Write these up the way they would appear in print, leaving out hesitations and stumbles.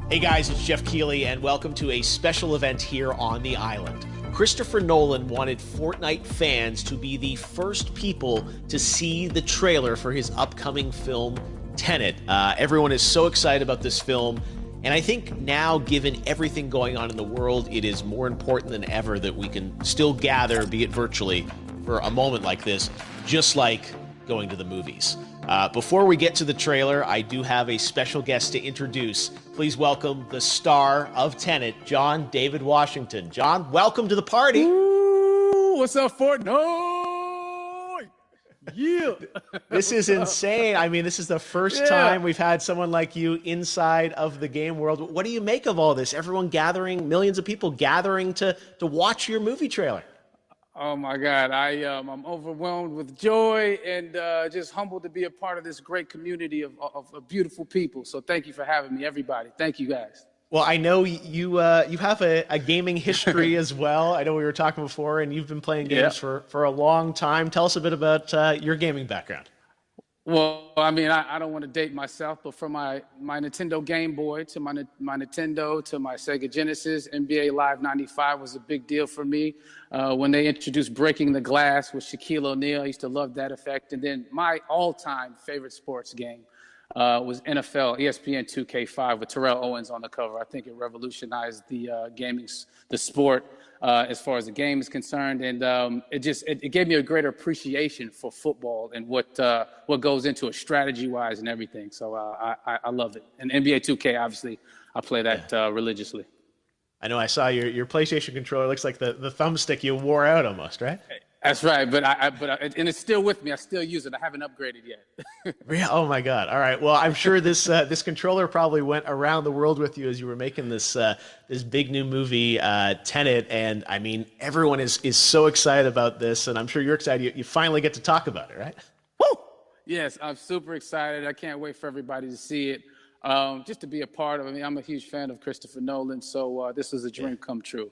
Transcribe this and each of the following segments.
Hey guys, it's Jeff Keighley, and welcome to a special event here on the island. Christopher Nolan wanted Fortnite fans to be the first people to see the trailer for his upcoming film, TENET. Everyone is so excited about this film, and I think now, given everything going on in the world, it is more important than ever that we can still gather, be it virtually, for a moment like this, just like going to the movies. Before we get to the trailer, I do have a special guest to introduce. Please welcome the star of TENET, John David Washington. John, welcome to the party. Ooh, what's up, Fortnite? Yeah. This is insane. I mean, this is the first time we've had someone like you inside of the game world. What do you make of all this? Everyone gathering, millions of people gathering to watch your movie trailer. Oh my God, I'm overwhelmed with joy and just humbled to be a part of this great community of beautiful people. So thank you for having me, everybody. Thank you, guys. Well, I know you have a gaming history as well. I know we were talking before, and you've been playing games for a long time. Tell us a bit about your gaming background. Well, I mean, I don't want to date myself, but from my Nintendo Game Boy to my Nintendo to my Sega Genesis, NBA Live 95 was a big deal for me. When they introduced Breaking the Glass with Shaquille O'Neal, I used to love that effect. And then my all-time favorite sports game was NFL ESPN 2K5 with Terrell Owens on the cover. I think it revolutionized the sport as far as the game is concerned, and it gave me a greater appreciation for football and what goes into it strategy-wise and everything. So I love it. And NBA 2K, obviously, I play that religiously. I know I saw your PlayStation controller. Looks like the thumbstick you wore out almost, right? That's right, but and it's still with me. I still use it. I haven't upgraded yet. Oh my God! All right. Well, I'm sure this controller probably went around the world with you as you were making this big new movie, TENET. And I mean, everyone is so excited about this, and I'm sure you're excited. You finally get to talk about it, right? Woo! Yes, I'm super excited. I can't wait for everybody to see it. just to be a part of it. I mean, I'm a huge fan of Christopher Nolan, so this is a dream come true.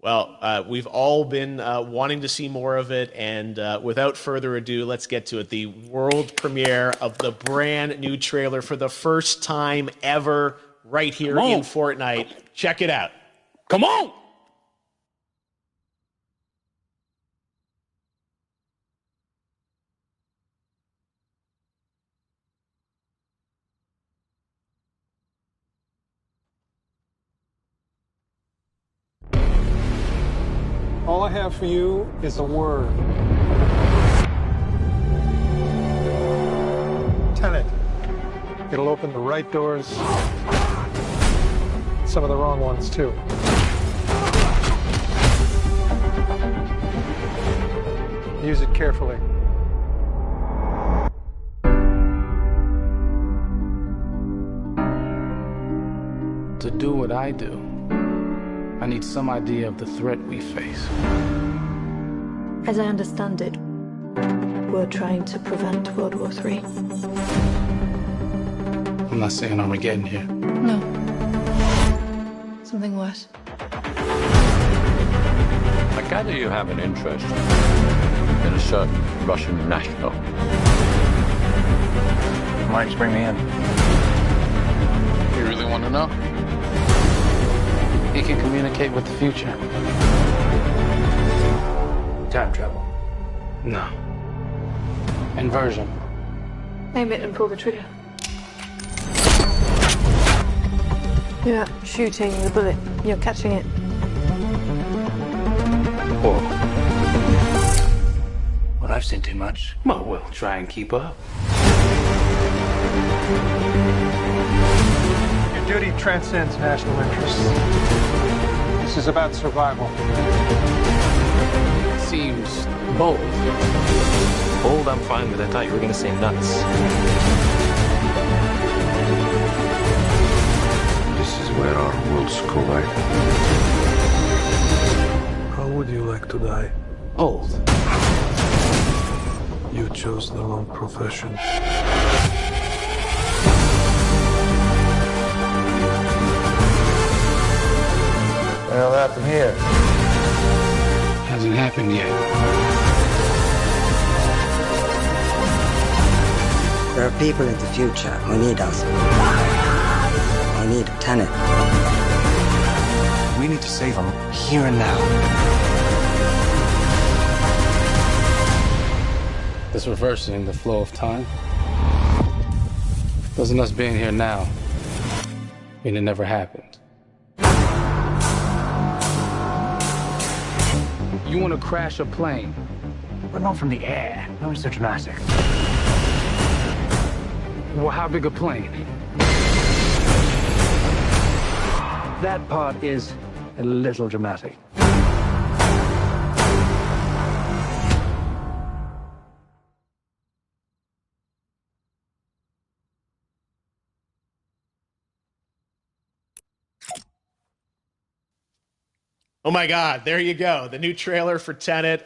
Well, we've all been wanting to see more of it, and without further ado, let's get to it. The world premiere of the brand new trailer for the first time ever right here in Fortnite. Check it out. Come on! All I have for you is a word. Tenet. It'll open the right doors, some of the wrong ones too. Use it carefully. To do what I do, I need some idea of the threat we face. As I understand it, we're trying to prevent World War III. I'm not saying Armageddon here. No. Something worse. I gather you have an interest in a certain Russian national. Why don't you bring me in? You really want to know? He can communicate with the future. Time travel. No. Inversion. Aim it and pull the trigger. You're not shooting the bullet, you're catching it. Whoa. Well, I've seen too much. Well, we'll try and keep up. Your duty transcends national interests. This is about survival. Seems bold. Bold, I'm fine with. I thought you were going to say nuts. This is where our worlds collide. How would you like to die? Old. You chose the wrong profession. Well, happened here. Hasn't happened yet. There are people in the future who need us. I need Tenet. We need to save them here and now. This reversing the flow of time. Doesn't us being here now mean it never happened? You want to crash a plane? But not from the air. That was so dramatic. Well, how big a plane? That part is a little dramatic. Oh my God, there you go. The new trailer for Tenet.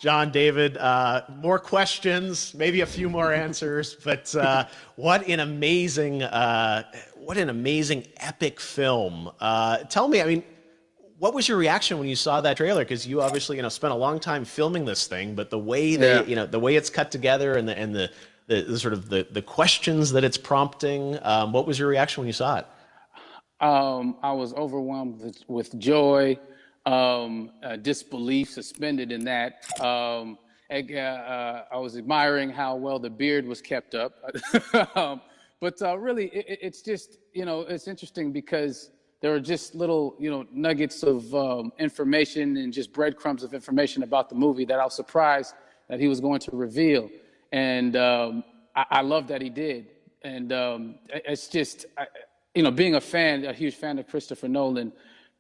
John, David, more questions, maybe a few more answers, but what an amazing epic film. Tell me, I mean, what was your reaction when you saw that trailer? Because you obviously, spent a long time filming this thing, but the way the way it's cut together and the sort of the questions that it's prompting, what was your reaction when you saw it? I was overwhelmed with joy, disbelief, suspended in that. I was admiring how well the beard was kept up. But really, it's just, it's interesting because there are just little, nuggets of information and just breadcrumbs of information about the movie that I was surprised that he was going to reveal. And I love that he did. And it's just... being a huge fan of Christopher Nolan,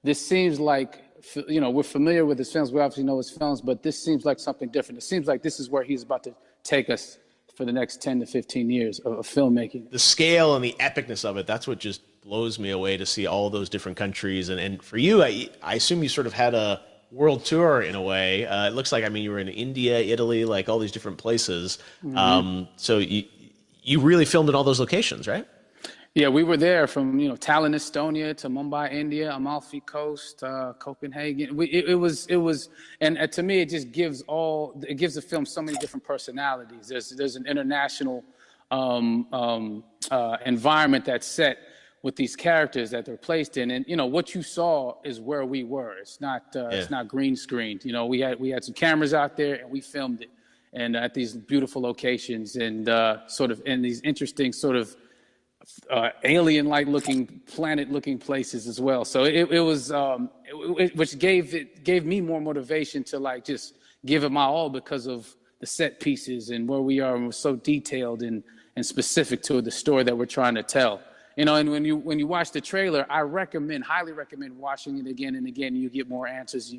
this seems like, we're familiar with his films. We obviously know his films, but this seems like something different. It seems like this is where he's about to take us for the next 10 to 15 years of filmmaking. The scale and the epicness of it, that's what just blows me away to see all those different countries. And for you, I assume you sort of had a world tour in a way. It looks like, you were in India, Italy, like all these different places. Mm-hmm. So you really filmed in all those locations, right? Yeah, we were there from Tallinn, Estonia to Mumbai, India, Amalfi Coast, Copenhagen. It was, and to me, it just gives the film so many different personalities. There's an international environment that's set with these characters that they're placed in, and what you saw is where we were. It's not green screened. We had some cameras out there and we filmed it, and at these beautiful locations and sort of in these interesting sort of alien-like looking, planet-looking places as well. So which gave me more motivation to like just give it my all because of the set pieces and where we are, and we're so detailed and specific to the story that we're trying to tell. And when you watch the trailer, I highly recommend watching it again and again. You get more answers.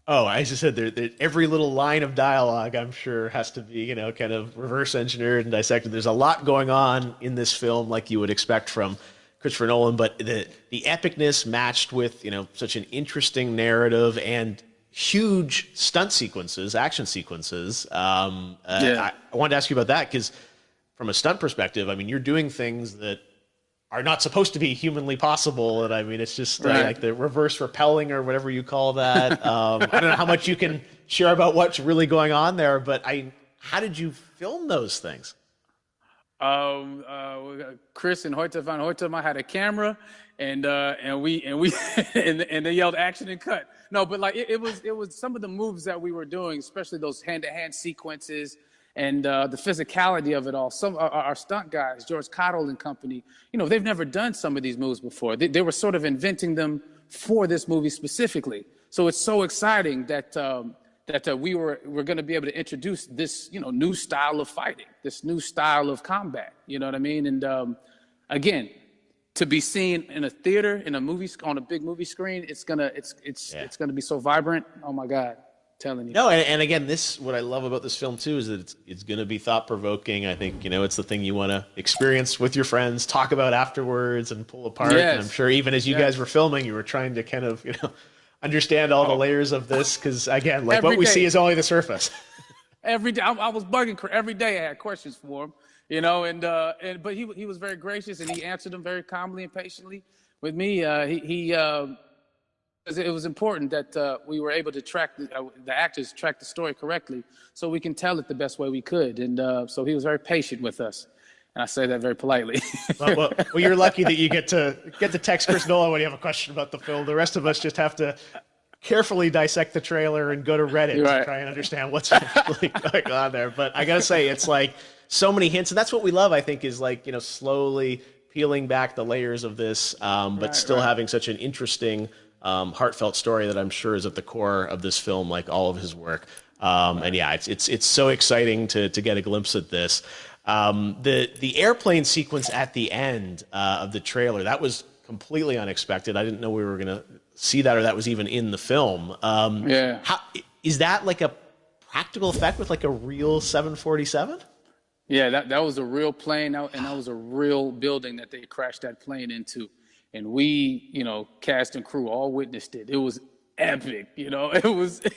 Oh, I just said every little line of dialogue, I'm sure, has to be, kind of reverse engineered and dissected. There's a lot going on in this film, like you would expect from Christopher Nolan, but the epicness matched with, such an interesting narrative and huge stunt sequences, action sequences. I wanted to ask you about that because from a stunt perspective, I mean, you're doing things that are not supposed to be humanly possible. And I mean, it's just like the reverse rappelling or whatever you call that. I don't know how much you can share about what's really going on there, but how did you film those things? Chris and Hoyte van Hoytema had a camera and they yelled action and cut. No, but like it was some of the moves that we were doing, especially those hand-to-hand sequences, and the physicality of it all. Some our stunt guys, George Cottle and company, they've never done some of these moves before. They were sort of inventing them for this movie specifically. So it's so exciting that we're going to be able to introduce this new style of fighting, this new style of combat. You know what I mean? And again, to be seen in a theater, in a movie, on a big movie screen, it's gonna be so vibrant. Oh my God. Telling you. No, and again, what I love about this film too is that it's going to be thought provoking. I think it's the thing you want to experience with your friends, talk about afterwards, and pull apart. Yes. And I'm sure even as you guys were filming, you were trying to kind of understand all the layers of this because again, like what we see is only the surface. Every day, I was bugging every day. I had questions for him, but he was very gracious and he answered them very calmly and patiently with me. It was important that we were able to track the actors track the story correctly, so we can tell it the best way we could. And so he was very patient with us, and I say that very politely. well, you're lucky that you get to text Chris Nolan when you have a question about the film. The rest of us just have to carefully dissect the trailer and go to Reddit to try and understand what's really going on there. But I gotta say, it's like so many hints, and that's what we love. I think is like slowly peeling back the layers of this, but still having such an interesting. Heartfelt story that I'm sure is at the core of this film, like all of his work. And yeah, it's so exciting to get a glimpse at this. The airplane sequence at the end of the trailer, that was completely unexpected. I didn't know we were going to see that, or that was even in the film. Is that like a practical effect with like a real 747? Yeah, that was a real plane, and that was a real building that they crashed that plane into. And we, cast and crew all witnessed it. It was epic, it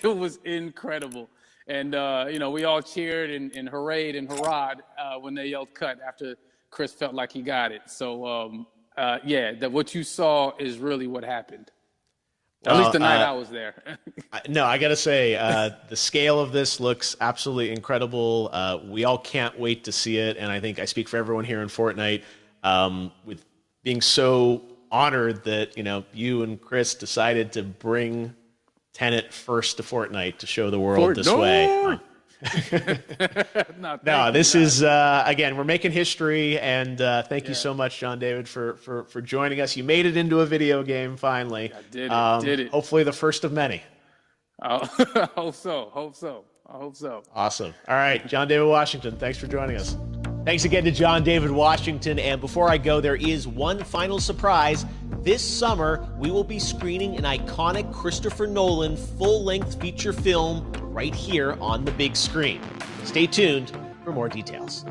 was incredible. And, we all cheered and hurrayed and hurrahed when they yelled cut after Chris felt like he got it. So, that what you saw is really what happened. At least the night I was there. No, I got to say, the scale of this looks absolutely incredible. We all can't wait to see it. And I think I speak for everyone here in Fortnite with being so honored that you and Chris decided to bring TENET first to Fortnite to show the world this way. No, this is again, we're making history, and thank you so much, John David, for joining us. You made it into a video game finally. I did it. Hopefully the first of many. I hope so. Awesome. All right, John David Washington, thanks for joining us. Thanks again to John David Washington. And before I go, there is one final surprise. This summer, we will be screening an iconic Christopher Nolan full-length feature film right here on the big screen. Stay tuned for more details.